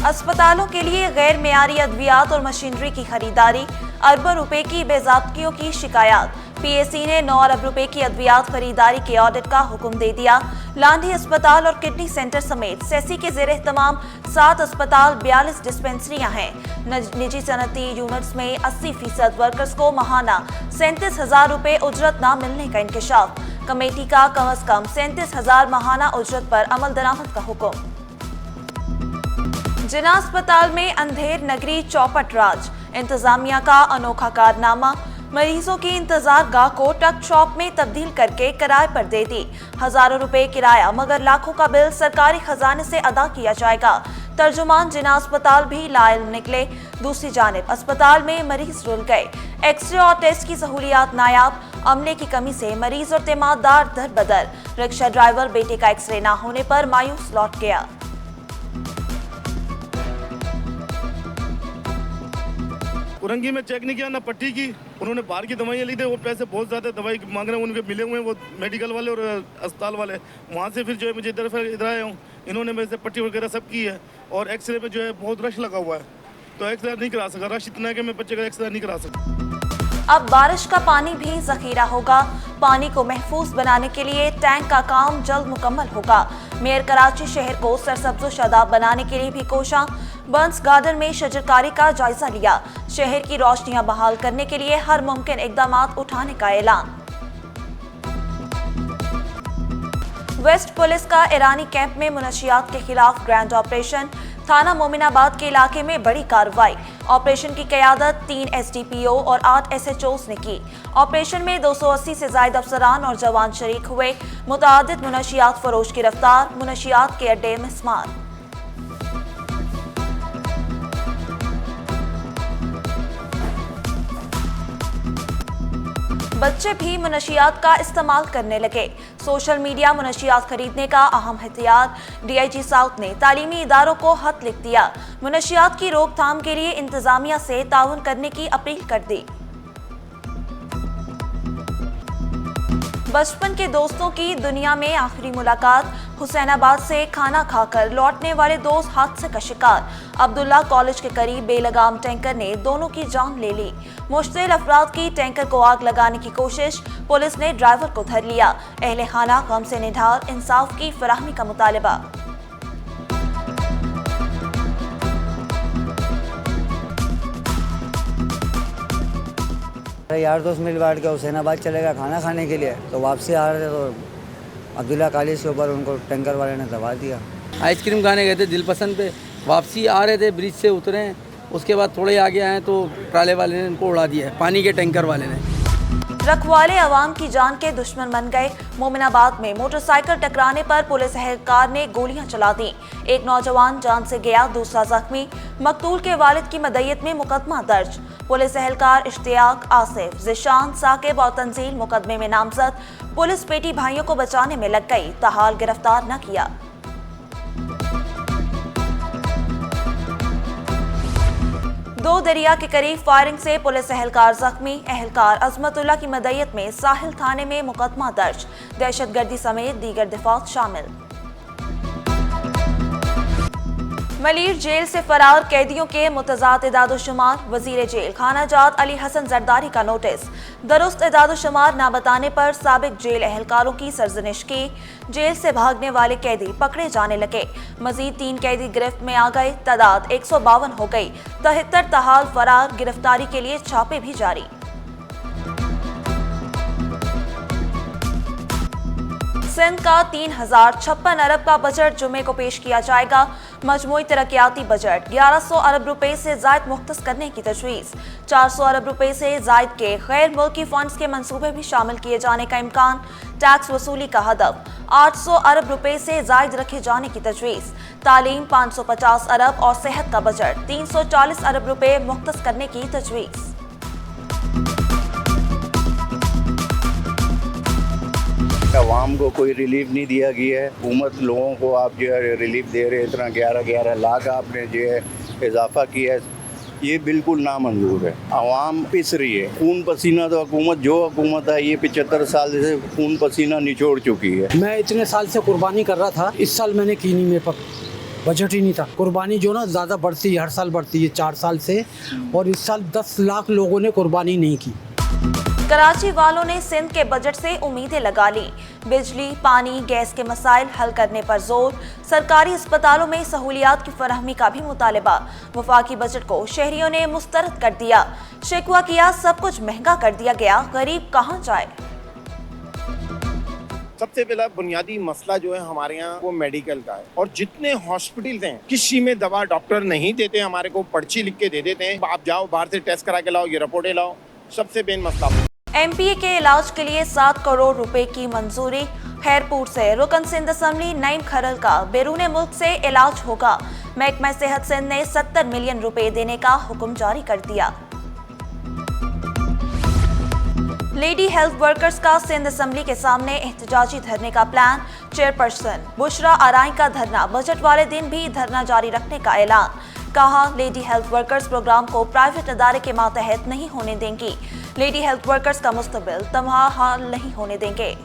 अस्पतालों के लिए गैर मेयारी अद्वियात और मशीनरी की खरीदारी, अरबों रुपए की बेज़ाब्तियों की शिकायत। पीएससी ने 9 अरब रुपए की अद्वियात खरीदारी के ऑडिट का हुक्म दे दिया। लांढी अस्पताल और किडनी सेंटर समेत सेसी के जेर तमाम 7 अस्पताल 42 डिस्पेंसरियां हैं। निजी सनती यूनिट्स में 80% वर्कर्स को माहाना 37,000 रुपए उजरत न मिलने का इंकशाफ। कमेटी का कम अज कम 37,000 माहाना उजरत पर अमल दरामद का हुक्म। जिना अस्पताल में अंधेर नगरी चौपट राज, इंतजामिया का अनोखा कारनामा। मरीजों की इंतजार गाह को टक शॉप में तब्दील करके किराए पर दे दी। हजारों रुपए किराया मगर लाखों का बिल सरकारी खजाने से अदा किया जाएगा। तर्जुमान जिना अस्पताल भी लाइल निकले। दूसरी जानिब अस्पताल में मरीज रुल गए। एक्सरे और टेस्ट की सहूलियात नायाब। अमले की कमी से मरीज और तीमारदार दर बदर। रिक्शा ड्राइवर बेटे का एक्सरे न होने पर मायूस लौट गया। कुरंगी में चेक नहीं किया ना पट्टी की, उन्होंने बाहर की दवाइयाँ ली थी, वो पैसे बहुत ज़्यादा दवाई मांग रहे हैं, उनके मिले हुए हैं वो मेडिकल वाले और अस्पताल वाले। वहाँ से फिर जो है मुझे इधर आया हूँ, इन्होंने मेरे से पट्टी वगैरह सब की है और एक्सरे पे जो है बहुत रश लगा हुआ है, तो एक्सरे नहीं करा सका। रश इतना है कि मैं बच्चे का एक्सरे नहीं करा सका। अब बारिश का पानी भी जखीरा होगा। पानी को महफूज बनाने के लिए टैंक का काम जल्द मुकम्मल होगा। मेयर कराची शहर को सरसब्ज व शादाब बनाने के लिए भी कोशा। बर्न्स गार्डन में शजरकारी का जायजा लिया। शहर की रोशनियां बहाल करने के लिए हर मुमकिन इकदाम उठाने का ऐलान। वेस्ट पुलिस का ईरानी कैंप में मुनशियात के खिलाफ ग्रैंड ऑपरेशन। थाना मोमिनाबाद के इलाके में बड़ी कार्रवाई। ऑपरेशन की क़यादत 3 एसडीपीओ और 8 एसएचओस ने की। ऑपरेशन में 280 से ज्यादा अफसरान और जवान शरीक हुए। मुतादिद मुनशियात फरोश गिरफ्तार। मुनशियात के अड्डे मिस्मार। बच्चे भी मुनशियात का इस्तेमाल करने लगे। सोशल मीडिया मुनशियात खरीदने का अहम हथियार। डीआईजी साउथ ने तालीमी इदारों को खत लिख दिया। मुनशियात की रोकथाम के लिए इंतजामिया से ताउन करने की अपील कर दी। बचपन के दोस्तों की दुनिया में आखिरी मुलाकात। हुसैनाबाद से खाना खाकर लौटने वाले दोस्त हादसे का शिकार। अब्दुल्ला कॉलेज के करीब बेलगाम टैंकर ने दोनों की जान ले ली। मुश्तिल अफराद की टैंकर को आग लगाने की कोशिश। पुलिस ने ड्राइवर को धर लिया। अहले खाना गम से निढाल, इंसाफ की फराहमी का मुतालबा। यार दोस्त मिल बांट के हुसैनाबाद चलेगा खाना खाने के लिए, तो वापसी आ रहे थे तो अब्दुल्ला कॉलेज के ऊपर उनको टैंकर वाले ने दबा दिया। आइसक्रीम खाने गए थे दिलपसंद पे, वापसी आ रहे थे, ब्रिज से उतरे, उसके बाद थोड़े आगे आए तो ट्राले वाले ने उनको उड़ा दिया, पानी के टैंकर वाले ने। रखवाले अवाम की जान के दुश्मन बन गए। मोमिनाबाद में मोटरसाइकिल टकराने पर पुलिस एहलकार ने गोलियां चला दी। एक नौजवान जान से गया, दूसरा जख्मी। मकतूल के वालिद की मदय्यत में मुकदमा दर्ज। पुलिस एहलकार इश्तियाक, आसिफ, जिशान, साकिब और तंजील मुकदमे में नामजद। पुलिस बेटी भाइयों को बचाने में लग गई, ताहाल गिरफ्तार न किया। दो दरिया के करीब फायरिंग से पुलिस एहलकार जख्मी। एहलकार अजमतुल्ला की मदय्यत में साहिल थाने में मुकदमा दर्ज। दहशतगर्दी समेत दीगर दिफात शामिल। मलीर जेल से फरार कैदियों के मुतज़ाद इदाद-ओ-शुमार। वजीर जेल खानाजात अली हसन जरदारी का नोटिस। दुरुस्त इदाद-ओ-शुमार न बताने पर साबिक जेल एहलकारों की सरजनिश की। जेल से भागने वाले कैदी पकड़े जाने लगे। मजीद 3 कैदी गिरफ्त में आ गए। तादाद 152 हो गई। 73 ताहाल फरार। गिरफ्तारी के लिए छापे भी जारी। सिंध का 3056 अरब का बजट जुमे को पेश किया जाएगा। मजमूई तरक्याती बजट 1100 अरब रुपए से जायद मुख्तस करने की तजवीज़। 400 अरब रुपए से जायद के गैर मुल्की फंड्स के मंसूबे भी शामिल किए जाने का इम्कान। टैक्स वसूली का हदफ 800 अरब रुपए से जायद रखे जाने की तजवीज़। तालीम 550 अरब और सेहत का बजट 340 अरब रुपए मुख्तस करने की तजवीज़। अवाम को कोई रिलीफ नहीं दिया गया है। हुकूमत लोगों को आप जो है रिलीफ दे रहे हैं, इतना 11 लाख आपने जो है इजाफा किया है, ये बिल्कुल नामंजूर है। अवाम पिस रही है, खून पसीना तो हुकूमत है ये 75 साल से खून पसीना निचोड़ चुकी है। मैं इतने साल से कुर्बानी कर रहा था, इस साल मैंने कीनी में बजट ही नहीं था। कुर्बानी जो ना ज़्यादा बढ़ती है, हर साल बढ़ती है 4 साल से, और इस साल 10 लाख लोगों ने कुर्बानी नहीं की। कराची वालों ने सिंध के बजट से उम्मीदें लगा ली। बिजली, पानी, गैस के मसाइल हल करने पर जोर। सरकारी अस्पतालों में सहूलियात की फराहमी का भी मुतालबा। वफाकी बजट को शहरियों ने मुस्तरद कर दिया। शिकवा किया, सब कुछ महंगा कर दिया गया, गरीब कहाँ जाए। सबसे पहला बुनियादी मसला जो है हमारे यहाँ वो मेडिकल का है, और जितने हॉस्पिटल हैं किसी में दवा डॉक्टर नहीं देते, हमारे को पर्ची लिख के दे देते हैं, आप जाओ बाहर से टेस्ट करा के लाओ, ये रिपोर्टें लाओ। सबसे मेन मसला एमपीए के इलाज के लिए 7 करोड़ रुपए की मंजूरी। खैरपुर से रुकन सिंध असम्बली नईम खरल का बैरून मुल्क से इलाज होगा। महकमा सेहत सिंध ने 70 मिलियन रुपए देने का हुक्म जारी कर दिया। लेडी हेल्थ वर्कर्स का सिंध असम्बली के सामने एहतजाजी धरने का प्लान। चेयरपर्सन बुशरा आराई का धरना, बजट वाले दिन भी धरना जारी रखने का ऐलान। कहा, लेडी हेल्थ वर्कर्स प्रोग्राम को प्राइवेट अदारे के मातहत नहीं होने देंगी। लेडी हेल्थ वर्कर्स का मुस्तकबिल तबाह हाल नहीं होने देंगे।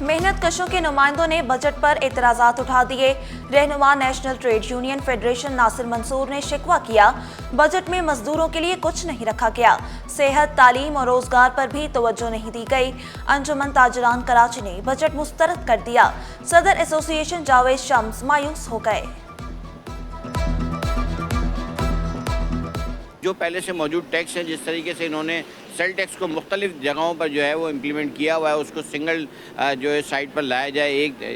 मेहनत कशों के नुमाइंदों ने बजट पर एतराजात उठा दिए। रहनुमा national trade union federation Nasir Mansoor ने शिकवा किया, बजट में मजदूरों के लिए कुछ नहीं रखा गया। सेहत, तालीम और रोजगार पर भी तवज्जो नहीं दी गई। अंजुमन ताजरान कराची ने बजट मुस्तरद कर दिया। सदर एसोसिएशन जावेद शम्स मायूस हो गए। जो पहले से मौजूद टैक्स है, जिस तरीके से इन्होंने सेल टैक्स को मुख्तलिफ जगहों पर जो है वो इम्प्लीमेंट किया हुआ है, उसको सिंगल जो है साइड पर लाया जाए,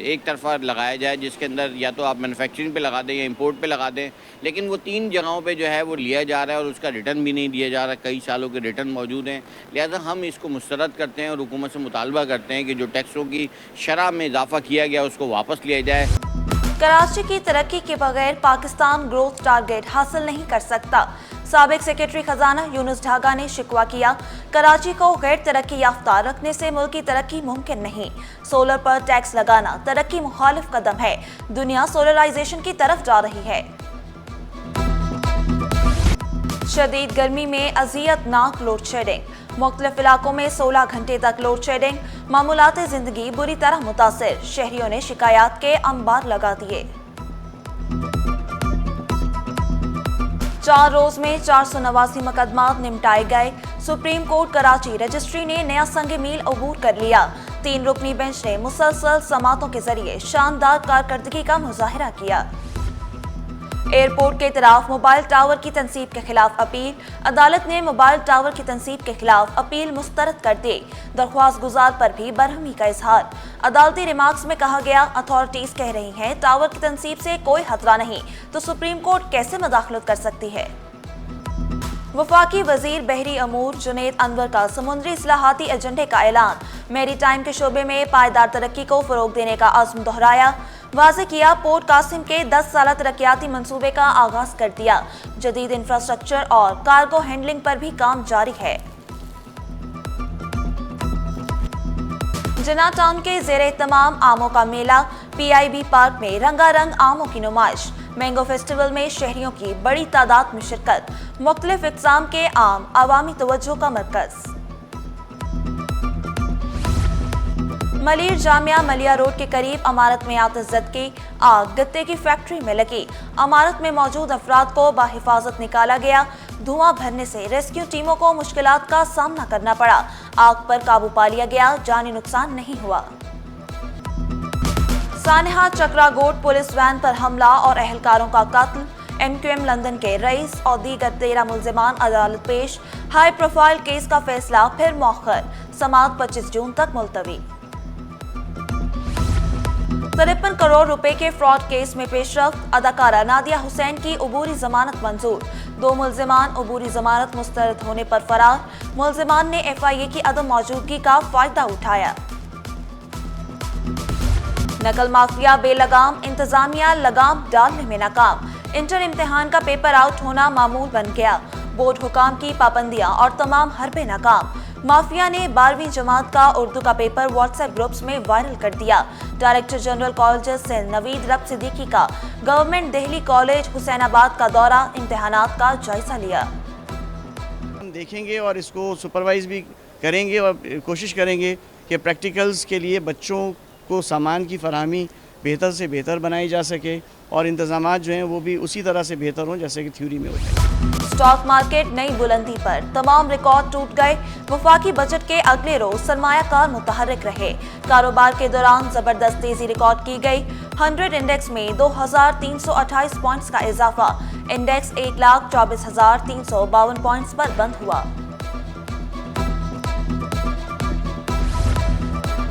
एक तरफा लगाया जाए, जिसके अंदर या तो आप मैन्युफैक्चरिंग पे लगा दें या इंपोर्ट पे लगा दें। लेकिन वो 3 जगहों पे जो है वो लिया जा रहा है और उसका रिटर्न भी नहीं दिया जा रहा। कई सालों के रिटर्न मौजूद हैं। लिहाजा हम इसको मुस्तरद करते हैं और हुकूमत से मुतालबा करते हैं कि जो टैक्सों की शरह में इजाफा किया गया उसको वापस लिया जाए। कराची की तरक्की के बगैर पाकिस्तान ग्रोथ टारगेट हासिल नहीं कर सकता। साबिक सेक्रेटरी खजाना यूनुस ढागा ने शिकवा किया, कराची को गैर तरक्की याफ्ता रखने से मुल्क की तरक्की मुमकिन नहीं। सोलर पर टैक्स लगाना तरक्की मुखालिफ कदम है। दुनिया सोलराइजेशन की तरफ जा रही है। शदीद गर्मी में अजियतनाक लोड शेडिंग। मुख्तलिफ इलाकों में 16 घंटे तक लोड शेडिंग। मामूलात जिंदगी बुरी तरह मुतासिर। शहरियों ने शिकायत के अंबार लगा दिए। 4 रोज में 489 मुकदमात निपटाए गए। सुप्रीम कोर्ट कराची रजिस्ट्री ने नया संग मील अबूर कर लिया। 3 रुकनी बेंच ने मुसलसल समातों के जरिए शानदार कारकर्दगी का मुजाहिरा किया। एयरपोर्ट के तरफ मोबाइल टावर की तनसीब के खिलाफ अपील। अदालत ने मोबाइल टावर की तनसीब के खिलाफ अपील मुस्तरद कर दी। दरख्वास्त गुजार पर भी बरहमी का इजहार। अदालती रिमार्क्स में कहा गया, अथॉरिटीज कह रही हैं टावर की तनसीब से कोई खतरा नहीं, तो सुप्रीम कोर्ट कैसे मदाखलत कर सकती है। वफाकी वजीर बहरी अमूर जुनैद अनवर का समुद्री इस्लाहाती एजेंडे का ऐलान। मैरी टाइम के शोबे में पायदार तरक्की को फरोग देने का आज़म दोहराया। वाज़े किया, पोर्ट कासिम के 10 साला तरक्याती मंसूबे का आगाज कर दिया। जदीद इंफ्रास्ट्रक्चर और कार्गो हैंडलिंग पर भी काम जारी है। जिना टाउन के ज़ेरे तमाम आमों का मेला। PIB पार्क में रंगारंग आमों की नुमाइश। मैंगो फेस्टिवल में शहरियों की बड़ी तादाद में शिरकत। मुख्तलिफ इक़साम के आम अवामी तवज्जो का मरकज। मलिर जामिया मलिया रोड के करीब अमारत में आतिशज़द की आग गत्ते की फैक्ट्री में लगी। अमारत में मौजूद अफराद को बाहिफाजत निकाला गया। धुआं भरने से रेस्क्यू टीमों को मुश्किलात का सामना करना पड़ा। आग पर काबू पा लिया गया, जानी नुकसान नहीं हुआ। सानेहा चक्रागोट पुलिस वैन पर हमला और अहलकारों का कत्ल। MQM लंदन के रईस और दीगर 13 मुल्जिमान अदालत पेश। हाई प्रोफाइल केस का फैसला फिर मौखर। समाअत 25 जून तक मुलतवी। 53 करोड़ रुपए के फ्रॉड केस में पेशरफ्त। अदाकारा नादिया हुसैन की अबूरी जमानत मंजूर। 2 मुल्जिमान अबूरी जमानत मुस्तरद होने पर फरार। मुल्जिमान ने FIA की अदम मौजूदगी का फायदा उठाया। नकल माफिया बेलगाम, इंतजामिया लगाम डालने में नाकाम। इंटर इम्तिहान का पेपर आउट होना मामूल बन गया। बोर्ड हुकाम की पाबंदियां और तमाम हरबे नाकाम। माफिया ने 12वीं जमात का उर्दू का पेपर व्हाट्सएप ग्रुप्स में वायरल कर दिया। डायरेक्टर जनरल कॉलेजेस से नवीद रब सिद्दीकी का गवर्नमेंट दिल्ली कॉलेज हुसैनाबाद का दौरा, इम्तिहानात का जायजा लिया। हम देखेंगे और इसको सुपरवाइज भी करेंगे और कोशिश करेंगे कि प्रैक्टिकल्स के लिए बच्चों को सामान की फराहमी बेहतर से बेहतर बनाई जा सके और इंतज़ामात जो हैं वो भी उसी तरह से बेहतर हों जैसे कि थ्योरी में होते हैं। स्टॉक मार्केट नई बुलंदी पर, तमाम रिकॉर्ड टूट गए। वफाकी बजट के अगले रोज सरमायाकार मुतहर्रिक रहे। कारोबार के दौरान जबरदस्त तेजी रिकॉर्ड की गई। 100 इंडेक्स में 2328 पॉइंट्स का इजाफा। इंडेक्स 1,24,352 पॉइंट्स पर बंद हुआ।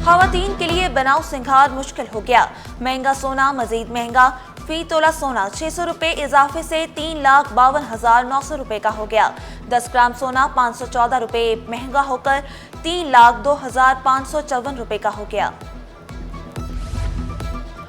खवातीन के लिए बनाव सिंगार मुश्किल हो गया। महंगा सोना मजीद महंगा। फी तोला सोना 600 रुपए इजाफे से 3,52,900 रुपए का हो गया। 10 ग्राम सोना 514 रुपए महंगा होकर 3,02,554 रुपए का हो गया।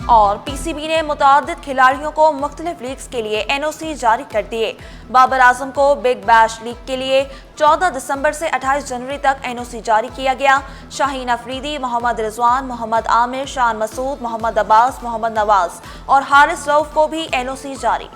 और पीसीबी ने मुतादिद खिलाड़ियों को मुख्तलिफ लीग्स के लिए एनओसी जारी कर दिए। बाबर आजम को बिग बैश लीग के लिए 14 दिसंबर से 28 जनवरी तक एनओसी जारी किया गया। शाहीन अफरीदी, मोहम्मद रिजवान, मोहम्मद आमिर, शान मसूद, मोहम्मद अब्बास, मोहम्मद नवाज और हारिस रऊफ को भी एनओसी जारी।